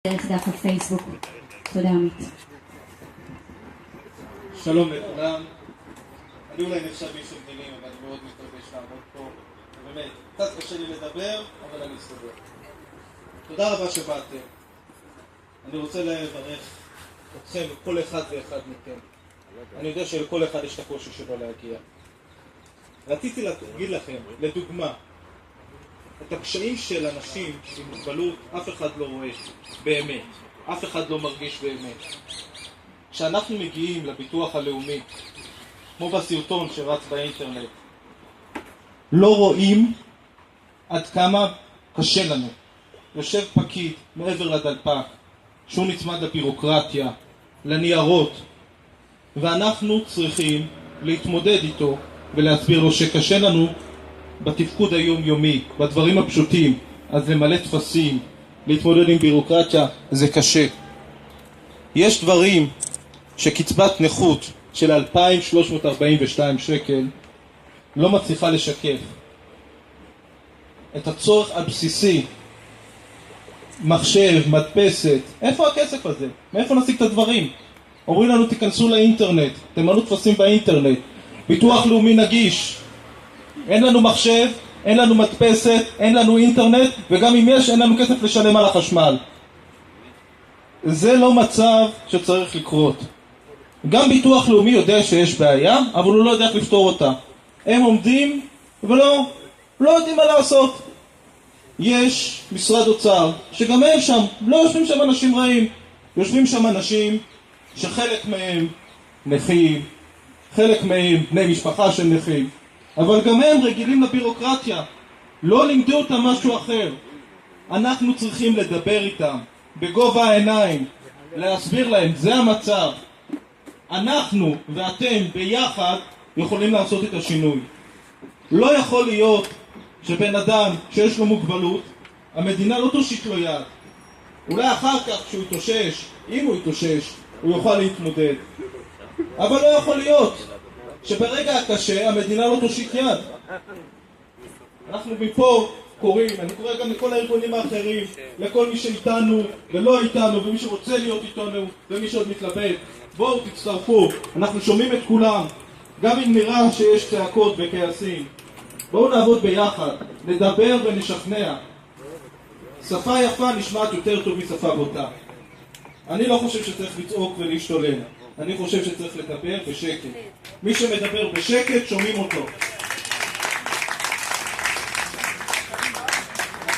דרך דף הפייסבוק. תודה עמית. שלום לכולם. אני אולי נחשב איש הבדלים, אבל אני מאוד מתרגש לעמוד פה. באמת, קצת קשה לי לדבר, אבל אני אסתדר. תודה רבה שבאתם. אני רוצה לברך אתכם, כל אחד ואחד מכם. אני יודע שלכל אחד יש את הקושי שלו להגיע. רציתי להגיד לכם, לדוגמה, את הקשיים של אנשים עם מוגבלות אף אחד לא רואה באמת, אף אחד לא מרגיש באמת. כשאנחנו מגיעים לביטוח הלאומי, כמו בסרטון שרץ באינטרנט, לא רואים עד כמה קשה לנו. יושב פקיד מעבר לדלפק, שהוא נצמד לבירוקרטיה, לניירות, ואנחנו צריכים להתמודד איתו ולהסביר לו שקשה לנו בתפקוד היומיומי, בדברים הפשוטים. אז למלא טפסים, להתמודד עם בירוקרטיה, זה קשה. יש דברים שקצבת נכות של 2,342 שקל לא מצליחה לשקף. את הצורך הבסיסי, מחשב, מדפסת, איפה הכסף הזה? מאיפה נשיג את הדברים? אומרים לנו תיכנסו לאינטרנט, תמלאו טפסים באינטרנט. ביטוח לאומי נגיש. אין לנו מחשב, אין לנו מדפסת, אין לנו אינטרנט, וגם אם יש, אין לנו כסף לשלם על החשמל. זה לא מצב שצריך לקרות. גם ביטוח לאומי יודע שיש בעיה, אבל הוא לא יודע איך לפתור אותה. הם עומדים ולא יודעים מה לעשות. יש משרד אוצר, שגם הם שם, לא יושבים שם אנשים רעים. יושבים שם אנשים שחלק מהם נכים, חלק מהם בני משפחה של נכים, אבל גם הם רגילים לבירוקרטיה. לא לימדו אותם משהו אחר. אנחנו צריכים לדבר איתם בגובה העיניים, להסביר להם, זה המצב. אנחנו ואתם ביחד יכולים לעשות את השינוי. לא יכול להיות שבן אדם שיש לו מוגבלות, המדינה לא תושיט לו יד. אולי אחר כך כשהוא יתאושש, אם הוא יתאושש, הוא יוכל להתמודד. אבל לא יכול להיות שברגע הקשה המדינה לא תושיט יד. אנחנו מפה קוראים, אני קורא גם לכל הארגונים האחרים, לכל מי שאיתנו ולא איתנו, ומי שרוצה להיות איתנו ומי שעוד מתלבט, בואו תצטרפו, אנחנו שומעים את כולם, גם אם נראה שיש צעקות וכעסים. בואו נעבוד ביחד, נדבר ונשכנע. שפה יפה נשמעת יותר טוב משפה בוטה. אני לא חושב שצריך לצעוק ולהשתולל, אני חושב שצריך לדבר בשקט. מי שמדבר בשקט שומעים אותו.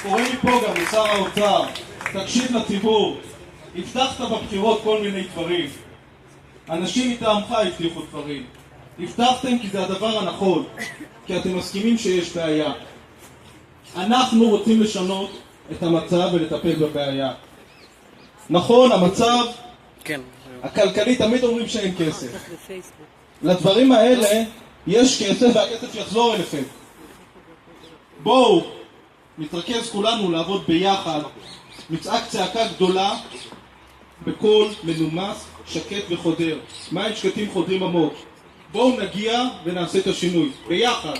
קוראים לי פה גם לשר האוצר, תקשיב לציבור. הבטחת בבחירות כל מיני דברים, אנשים מטעמך הבטיחו דברים. הבטחתם כי זה הדבר הנכון, כי אתם מסכימים שיש בעיה. אנחנו רוצים לשנות את המצב ולטפל בבעיה. נכון, המצב הכלכלי, תמיד אומרים שאין כסף. לדברים האלה יש כסף והכסף יחזור אליכם. בואו נתרכז כולנו לעבוד ביחד, נצעק צעקה גדולה בקול מנומס, שקט וחודר. מים שקטים חודרים עמוק. בואו נגיע ונעשה את השינוי ביחד.